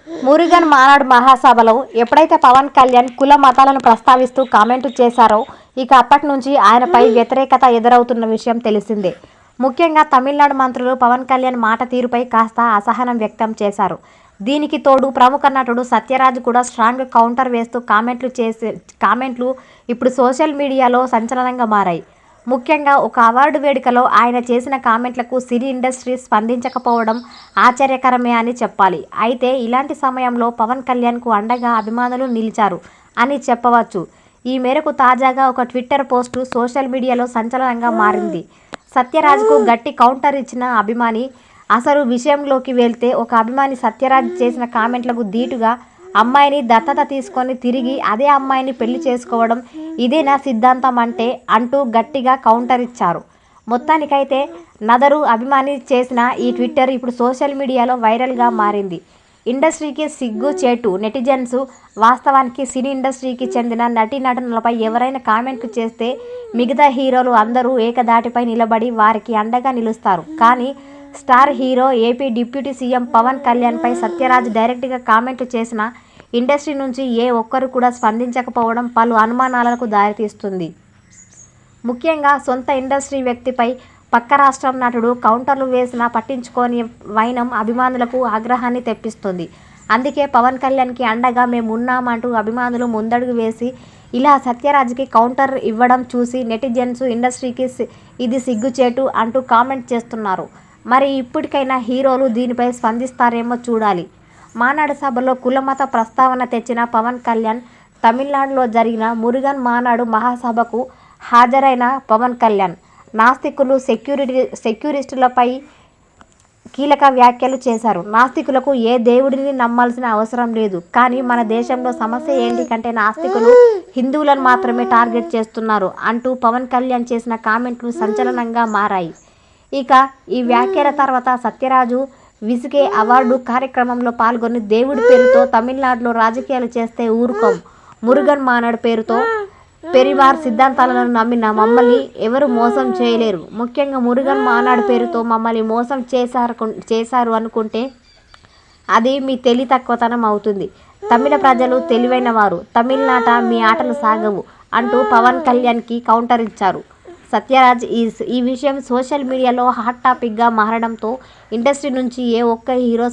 మురుగన్ మానాడు మహాసభలో ఎప్పుడైతే పవన్ కళ్యాణ్ కుల మతాలను ప్రస్తావిస్తూ కామెంట్లు చేశారో ఇక అప్పటి నుంచి ఆయనపై వ్యతిరేకత ఎదురవుతున్న విషయం తెలిసిందే. ముఖ్యంగా తమిళనాడు మంత్రులు పవన్ కళ్యాణ్ మాట తీరుపై కాస్త అసహనం వ్యక్తం చేశారు. దీనికి తోడు ప్రముఖ నటుడు సత్యరాజ్ కూడా స్ట్రాంగ్ కౌంటర్ వేస్తూ కామెంట్లు ఇప్పుడు సోషల్ మీడియాలో సంచలనంగా మారాయి. ముఖ్యంగా ఒక అవార్డు వేడుకలో ఆయన చేసిన కామెంట్లకు సినీ ఇండస్ట్రీ స్పందించకపోవడం ఆశ్చర్యకరమే అని చెప్పాలి. అయితే ఇలాంటి సమయంలో పవన్ కళ్యాణ్కు అండగా అభిమానులు నిలిచారు అని చెప్పవచ్చు. ఈ మేరకు తాజాగా ఒక ట్విట్టర్ పోస్టు సోషల్ మీడియాలో సంచలనంగా మారింది. సత్యరాజ్కు గట్టి కౌంటర్ ఇచ్చిన అభిమాని. అసలు విషయంలోకి వెళ్తే ఒక అభిమాని సత్యరాజ్ చేసిన కామెంట్లకు ధీటుగా అమ్మాయిని దత్తత తీసుకొని తిరిగి అదే అమ్మాయిని పెళ్లి చేసుకోవడం ఇదే నా సిద్ధాంతం అంటూ గట్టిగా కౌంటర్ ఇచ్చారు. మొత్తానికైతే నదరు అభిమాని చేసిన ఈ ట్విట్టర్ ఇప్పుడు సోషల్ మీడియాలో వైరల్గా మారింది. ఇండస్ట్రీకి సిగ్గు చేటు నెటిజన్స్. వాస్తవానికి సినీ ఇండస్ట్రీకి చెందిన నటీనటులపై ఎవరైనా కామెంట్లు చేస్తే మిగతా హీరోలు అందరూ ఏకదాటిపై నిలబడి వారికి అండగా నిలుస్తారు. కానీ star hero AP deputy CM Pawan కళ్యాణ్పై సత్యరాజ్ డైరెక్ట్గా కామెంట్లు చేసిన ఇండస్ట్రీ నుంచి ఏ ఒక్కరు కూడా స్పందించకపోవడం పలు అనుమానాలకు దారితీస్తుంది. ముఖ్యంగా సొంత ఇండస్ట్రీ వ్యక్తిపై పక్క రాష్ట్రం నటుడు కౌంటర్లు వేసినా పట్టించుకోని వైనం అభిమానులకు ఆగ్రహాన్ని తెప్పిస్తుంది. అందుకే పవన్ కళ్యాణ్కి అండగా మేము ఉన్నామంటూ అభిమానులు ముందడుగు వేసి ఇలా సత్యరాజ్కి కౌంటర్ ఇవ్వడం చూసి నెటిజన్స్ ఇండస్ట్రీకి ఇది సిగ్గుచేటు అంటూ కామెంట్ చేస్తున్నారు. మరి ఇప్పటికైనా హీరోలు దీనిపై స్పందిస్తారేమో చూడాలి. మానాడు సభలో కులమత ప్రస్తావన తెచ్చిన పవన్ కళ్యాణ్. తమిళనాడులో జరిగిన మురుగన్ మానాడు మహాసభకు హాజరైన పవన్ కళ్యాణ్ నాస్తికులు సెక్యురిస్టులపై కీలక వ్యాఖ్యలు చేశారు. నాస్తికులకు ఏ దేవుడిని నమ్మాల్సిన అవసరం లేదు. కానీ మన దేశంలో సమస్య ఏంటి నాస్తికులు హిందువులను మాత్రమే టార్గెట్ చేస్తున్నారు అంటూ పవన్ కళ్యాణ్ చేసిన కామెంట్లు సంచలనంగా మారాయి. ఇక ఈ వ్యాఖ్యల తర్వాత సత్యరాజు విసికే అవార్డు కార్యక్రమంలో పాల్గొని దేవుడి పేరుతో తమిళనాడులో రాజకీయాలు చేస్తే ఊరుకోం. మురుగన్ మానాడు పేరుతో పెరివార్ సిద్ధాంతాలను నమ్మిన మమ్మల్ని ఎవరు మోసం చేయలేరు. ముఖ్యంగా మురుగన్ మానాడు పేరుతో మమ్మల్ని మోసం చేశారు అనుకుంటే అది మీ తెలివి తక్కువతనం అవుతుంది. తమిళ ప్రజలు తెలివైన వారు. తమిళనాట మీ ఆటలు సాగవు అంటూ పవన్ కళ్యాణ్కి కౌంటర్ ఇచ్చారు సత్యరాజ్. ఈ విషయం సోషల్ మీడియాలో హాట్ టాపిక్గా మారడంతో ఇండస్ట్రీ నుంచి ఏ ఒక్క హీరో